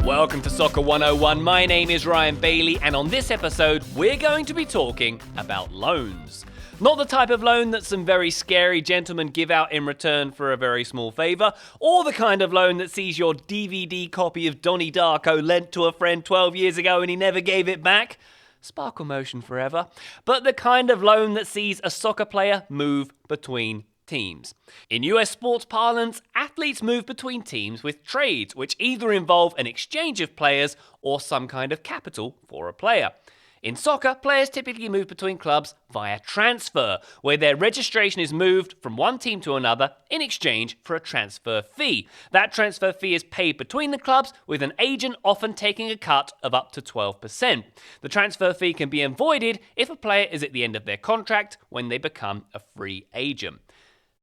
Welcome to Soccer 101. My name is Ryan Bailey, and on this episode, we're going to be talking about loans. Not the type of loan that some very scary gentlemen give out in return for a very small favour, or the kind of loan that sees your DVD copy of Donnie Darko lent to a friend 12 years ago and he never gave it back. Sparkle motion forever. But the kind of loan that sees a soccer player move between teams. In US sports parlance, athletes move between teams with trades, which either involve an exchange of players or some kind of capital for a player. In soccer, players typically move between clubs via transfer, where their registration is moved from one team to another in exchange for a transfer fee. That transfer fee is paid between the clubs, with an agent often taking a cut of up to 12%. The transfer fee can be avoided if a player is at the end of their contract when they become a free agent.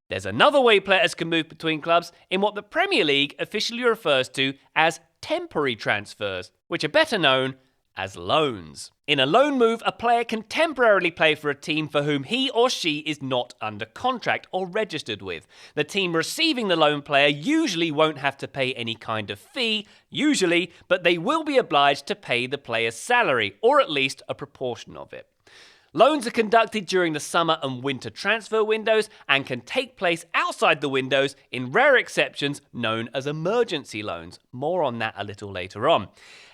There's another way players can move between clubs in what the Premier League officially refers to as temporary transfers, which are better known as loans. In a loan move, a player can temporarily play for a team for whom he or she is not under contract or registered with. The team receiving the loan player usually won't have to pay any kind of fee, but they will be obliged to pay the player's salary, or at least a proportion of it. Loans are conducted during the summer and winter transfer windows and can take place outside the windows in rare exceptions known as emergency loans. More on that a little later on.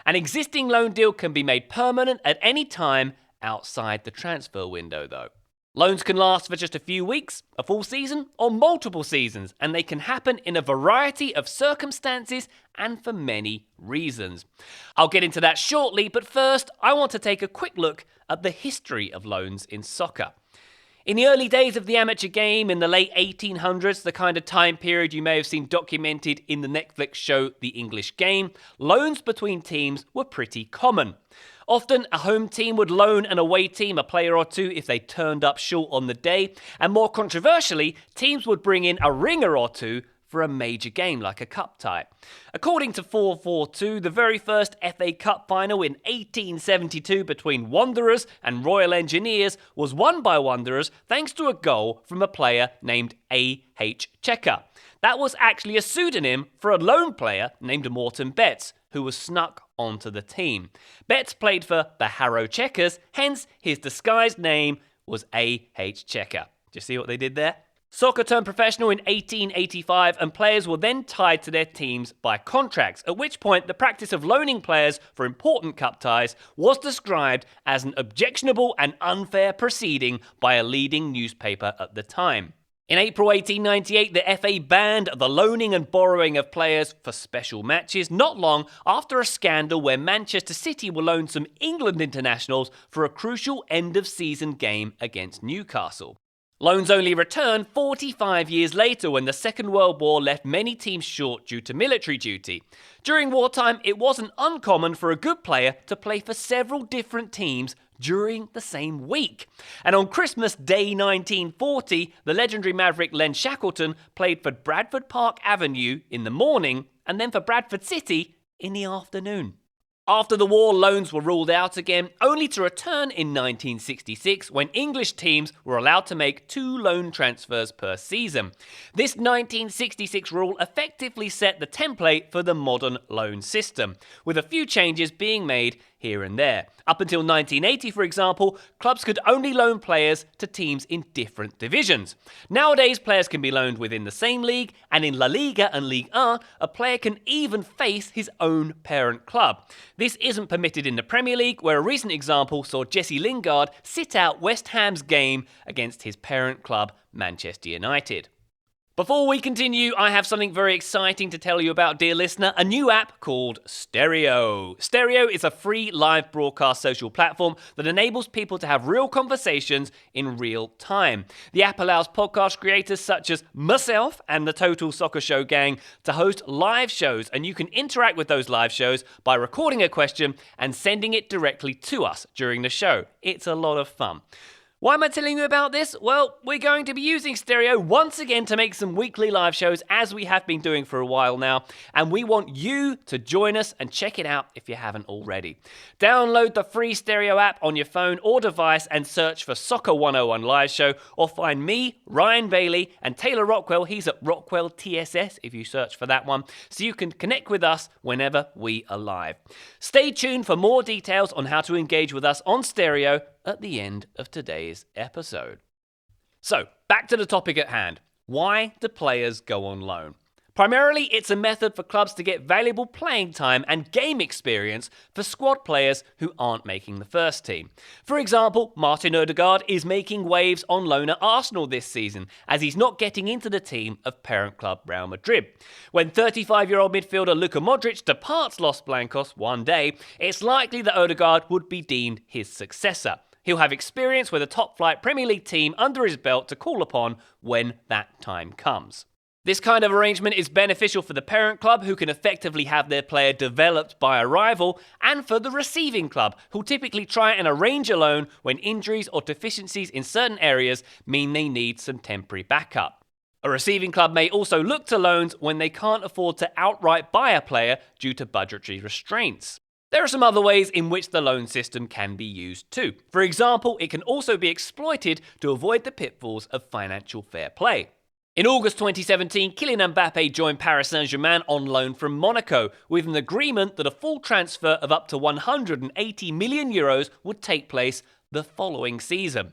An existing loan deal can be made permanent at any time outside the transfer window, though. Loans can last for just a few weeks, a full season, or multiple seasons, and they can happen in a variety of circumstances and for many reasons. I'll get into that shortly, but first, I want to take a quick look at the history of loans in soccer. In the early days of the amateur game, in the late 1800s, the kind of time period you may have seen documented in the Netflix show The English Game, loans between teams were pretty common. Often, a home team would loan an away team a player or two if they turned up short on the day, and more controversially, teams would bring in a ringer or two for a major game like a cup tie. According to 442, the very first FA Cup final in 1872 between Wanderers and Royal Engineers was won by Wanderers thanks to a goal from a player named A.H. Checker. That was actually a pseudonym for a loan player named Morton Betts, who was snuck onto the team. Betts played for the Harrow Checkers, hence his disguised name was A.H. Checker. Do you see what they did there? Soccer turned professional in 1885 and players were then tied to their teams by contracts, at which point the practice of loaning players for important cup ties was described as an objectionable and unfair proceeding by a leading newspaper at the time. In April 1898, the FA banned the loaning and borrowing of players for special matches, not long after a scandal where Manchester City were loaned some England internationals for a crucial end-of-season game against Newcastle. Loans only returned 45 years later when the Second World War left many teams short due to military duty. During wartime, it wasn't uncommon for a good player to play for several different teams during the same week. And on Christmas Day 1940, the legendary maverick Len Shackleton played for Bradford Park Avenue in the morning and then for Bradford City in the afternoon. After the war, loans were ruled out again, only to return in 1966 when English teams were allowed to make 2 loan transfers per season. This 1966 rule effectively set the template for the modern loan system, with a few changes being made here and there. Up until 1980, for example, clubs could only loan players to teams in different divisions. Nowadays, players can be loaned within the same league, and in La Liga and Ligue 1, a player can even face his own parent club. This isn't permitted in the Premier League, where a recent example saw Jesse Lingard sit out West Ham's game against his parent club, Manchester United. Before we continue, I have something very exciting to tell you about, dear listener, a new app called Stereo. Stereo is a free live broadcast social platform that enables people to have real conversations in real time. The app allows podcast creators such as myself and the Total Soccer Show gang to host live shows, and you can interact with those live shows by recording a question and sending it directly to us during the show. It's a lot of fun. Why am I telling you about this? Well, we're going to be using stereo once again to make some weekly live shows as we have been doing for a while now, and we want you to join us and check it out if you haven't already. Download the free stereo app on your phone or device and search for Soccer 101 Live Show, or find me, Ryan Bailey, and Taylor Rockwell. He's at Rockwell TSS if you search for that one, so you can connect with us whenever we are live. Stay tuned for more details on how to engage with us on stereo at the end of today's episode. So, back to the topic at hand. Why do players go on loan? Primarily, it's a method for clubs to get valuable playing time and game experience for squad players who aren't making the first team. For example, Martin Odegaard is making waves on loan at Arsenal this season, as he's not getting into the team of parent club Real Madrid. When 35-year-old midfielder Luka Modric departs Los Blancos one day, it's likely that Odegaard would be deemed his successor. He'll have experience with a top-flight Premier League team under his belt to call upon when that time comes. This kind of arrangement is beneficial for the parent club, who can effectively have their player developed by a rival, and for the receiving club, who'll typically try and arrange a loan when injuries or deficiencies in certain areas mean they need some temporary backup. A receiving club may also look to loans when they can't afford to outright buy a player due to budgetary restraints. There are some other ways in which the loan system can be used too. For example, it can also be exploited to avoid the pitfalls of financial fair play. In August 2017, Kylian Mbappe joined Paris Saint-Germain on loan from Monaco, with an agreement that a full transfer of up to 180 million euros would take place the following season.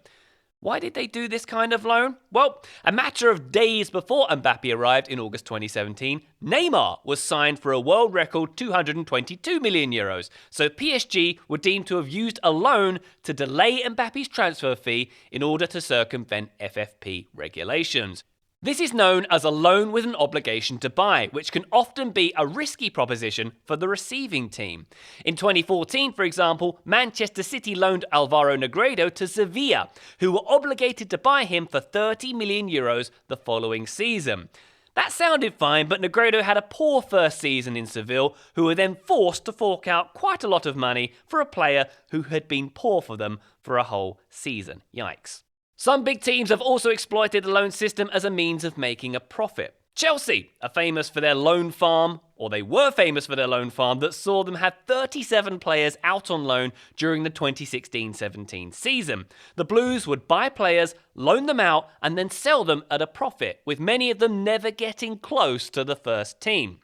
Why did they do this kind of loan? Well, a matter of days before Mbappe arrived in August 2017, Neymar was signed for a world record 222 million euros, so PSG were deemed to have used a loan to delay Mbappe's transfer fee in order to circumvent FFP regulations. This is known as a loan with an obligation to buy, which can often be a risky proposition for the receiving team. In 2014, for example, Manchester City loaned Alvaro Negredo to Sevilla, who were obligated to buy him for 30 million euros the following season. That sounded fine, but Negredo had a poor first season in Seville, who were then forced to fork out quite a lot of money for a player who had been poor for them for a whole season. Yikes. Some big teams have also exploited the loan system as a means of making a profit. Chelsea are famous for their loan farm, or they were famous for their loan farm that saw them have 37 players out on loan during the 2016-17 season. The Blues would buy players, loan them out, and then sell them at a profit, with many of them never getting close to the first team.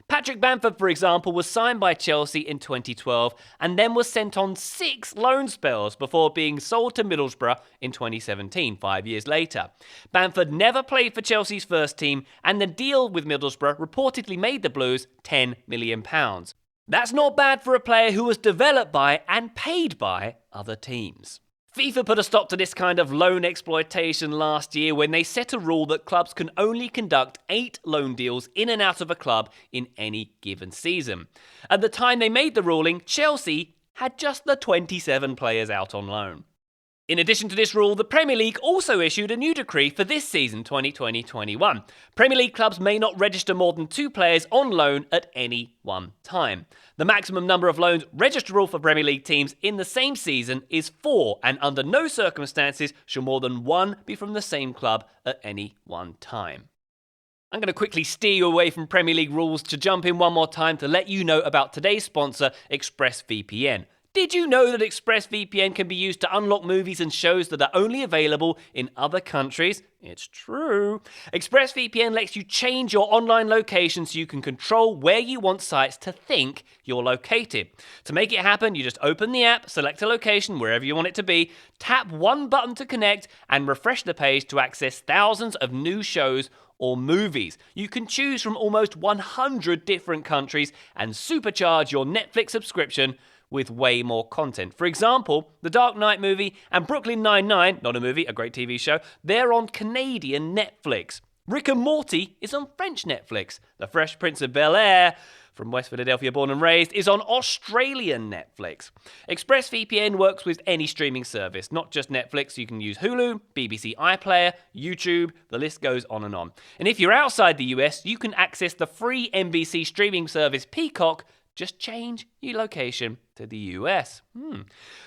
Patrick Bamford, for example, was signed by Chelsea in 2012 and then was sent on 6 loan spells before being sold to Middlesbrough in 2017, 5 years later. Bamford never played for Chelsea's first team, and the deal with Middlesbrough reportedly made the Blues £10 million. That's not bad for a player who was developed by and paid by other teams. FIFA put a stop to this kind of loan exploitation last year when they set a rule that clubs can only conduct 8 loan deals in and out of a club in any given season. At the time they made the ruling, Chelsea had just the 27 players out on loan. In addition to this rule, the Premier League also issued a new decree for this season, 2020-21. Premier League clubs may not register more than 2 players on loan at any one time. The maximum number of loans registerable for Premier League teams in the same season is 4, and under no circumstances shall more than 1 be from the same club at any one time. I'm going to quickly steer you away from Premier League rules to jump in one more time to let you know about today's sponsor, ExpressVPN. Did you know that ExpressVPN can be used to unlock movies and shows that are only available in other countries? It's true. ExpressVPN lets you change your online location so you can control where you want sites to think you're located. To make it happen, you just open the app, select a location wherever you want it to be, tap one button to connect, and refresh the page to access thousands of new shows or movies. You can choose from almost 100 different countries and supercharge your Netflix subscription with way more content. For example, The Dark Knight movie and Brooklyn Nine-Nine, not a movie, a great TV show, they're on Canadian Netflix. Rick and Morty is on French Netflix. The Fresh Prince of Bel-Air, from West Philadelphia born and raised, is on Australian Netflix. ExpressVPN works with any streaming service, not just Netflix. You can use Hulu, BBC iPlayer, YouTube, the list goes on and on. And if you're outside the US, you can access the free NBC streaming service Peacock Just change your location to the US.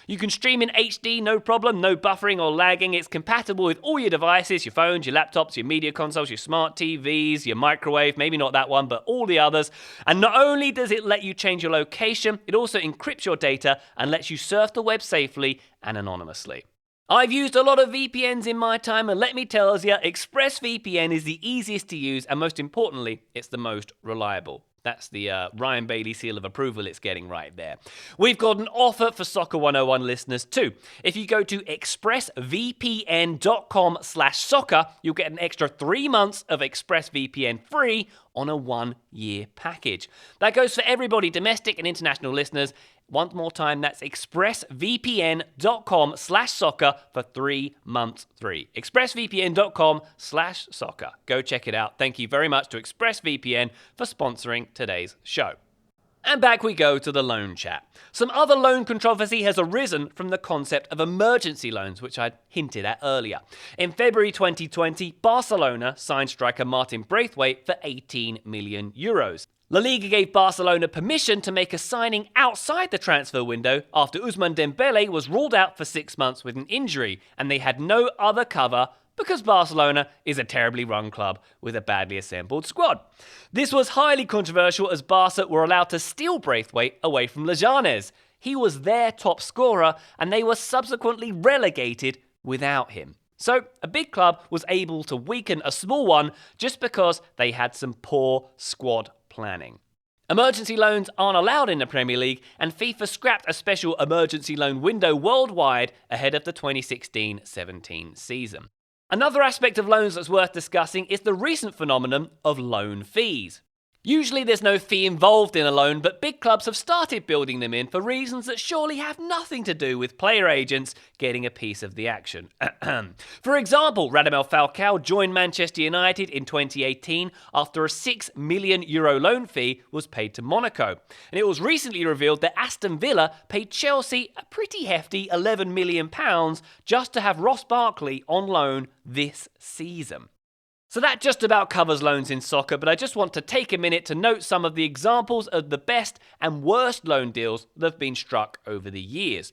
You can stream in HD, no problem, no buffering or lagging. It's compatible with all your devices, your phones, your laptops, your media consoles, your smart TVs, your microwave, maybe not that one, but all the others. And not only does it let you change your location, it also encrypts your data and lets you surf the web safely and anonymously. I've used a lot of VPNs in my time, and let me tell you, ExpressVPN is the easiest to use, and most importantly, it's the most reliable. That's the Ryan Bailey seal of approval it's getting right there. We've got an offer for Soccer 101 listeners too. If you go to expressvpn.com/soccer, you'll get an extra 3 months of ExpressVPN free on a 1-year package. That goes for everybody, domestic and international listeners. One more time, that's expressvpn.com/soccer for 3 months free. expressvpn.com/soccer. Go check it out. Thank you very much to ExpressVPN for sponsoring today's show. And back we go to the loan chat. Some other loan controversy has arisen from the concept of emergency loans, which I'd hinted at earlier. In February 2020, Barcelona signed striker Martin Braithwaite for €18 million. La Liga gave Barcelona permission to make a signing outside the transfer window after Ousmane Dembele was ruled out for 6 months with an injury, and they had no other cover because Barcelona is a terribly run club with a badly assembled squad. This was highly controversial as Barca were allowed to steal Braithwaite away from Leganes. He was their top scorer, and they were subsequently relegated without him. So, a big club was able to weaken a small one just because they had some poor squad planning. Emergency loans aren't allowed in the Premier League, and FIFA scrapped a special emergency loan window worldwide ahead of the 2016-17 season. Another aspect of loans that's worth discussing is the recent phenomenon of loan fees. Usually there's no fee involved in a loan, but big clubs have started building them in for reasons that surely have nothing to do with player agents getting a piece of the action. For example, Radamel Falcao joined Manchester United in 2018 after a €6 million loan fee was paid to Monaco. And it was recently revealed that Aston Villa paid Chelsea a pretty hefty £11 million just to have Ross Barkley on loan this season. So that just about covers loans in soccer, but I just want to take a minute to note some of the examples of the best and worst loan deals that have been struck over the years.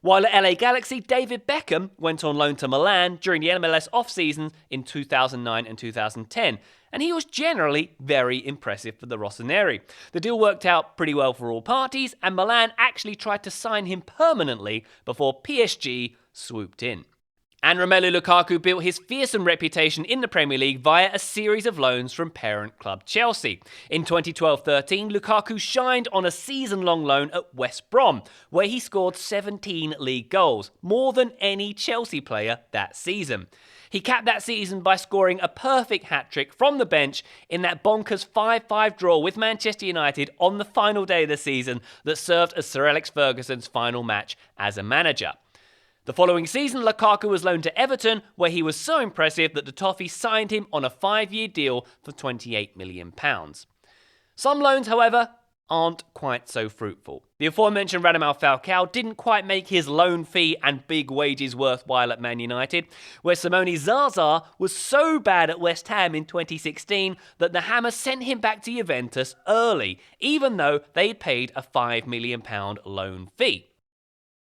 While at LA Galaxy, David Beckham went on loan to Milan during the MLS off-season in 2009 and 2010, and he was generally very impressive for the Rossoneri. The deal worked out pretty well for all parties, and Milan actually tried to sign him permanently before PSG swooped in. And Romelu Lukaku built his fearsome reputation in the Premier League via a series of loans from parent club Chelsea. In 2012-13, Lukaku shined on a season-long loan at West Brom, where he scored 17 league goals, more than any Chelsea player that season. He capped that season by scoring a perfect hat-trick from the bench in that bonkers 5-5 draw with Manchester United on the final day of the season that served as Sir Alex Ferguson's final match as a manager. The following season, Lukaku was loaned to Everton, where he was so impressive that the Toffees signed him on a 5-year deal for £28 million. Some loans, however, aren't quite so fruitful. The aforementioned Radamel Falcao didn't quite make his loan fee and big wages worthwhile at Man United, where Simone Zaza was so bad at West Ham in 2016 that the Hammers sent him back to Juventus early, even though they'd paid a £5 million loan fee.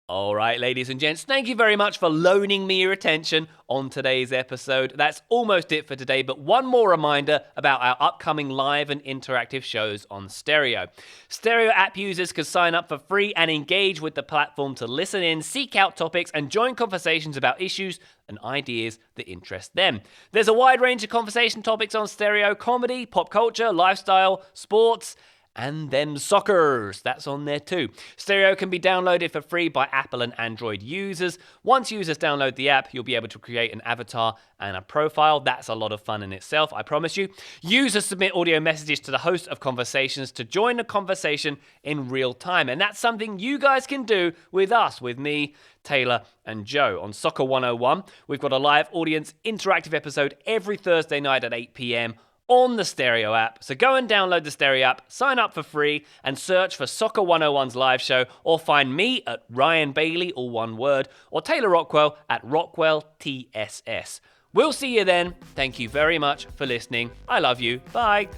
Alright, ladies and gents, thank you very much for loaning me your attention on today's episode. That's almost it for today, but one more reminder about our upcoming live and interactive shows on Stereo. Stereo app users can sign up for free and engage with the platform to listen in, seek out topics, and join conversations about issues and ideas that interest them. There's a wide range of conversation topics on Stereo: comedy, pop culture, lifestyle, sports, and them soccers. That's on there too. Stereo can be downloaded for free by Apple and Android users. Once users download the app, you'll be able to create an avatar and a profile. That's a lot of fun in itself, I promise you. Users submit audio messages to the host of Conversations to join the conversation in real time. And that's something you guys can do with us, with me, Taylor, and Joe. On Soccer 101, we've got a live audience interactive episode every Thursday night at 8 p.m. on the Stereo app. So go and download the Stereo app, sign up for free, and search for Soccer 101's live show, or find me at Ryan Bailey, all one word, or Taylor Rockwell at Rockwell TSS. We'll see you then. Thank you very much for listening. I love you. Bye.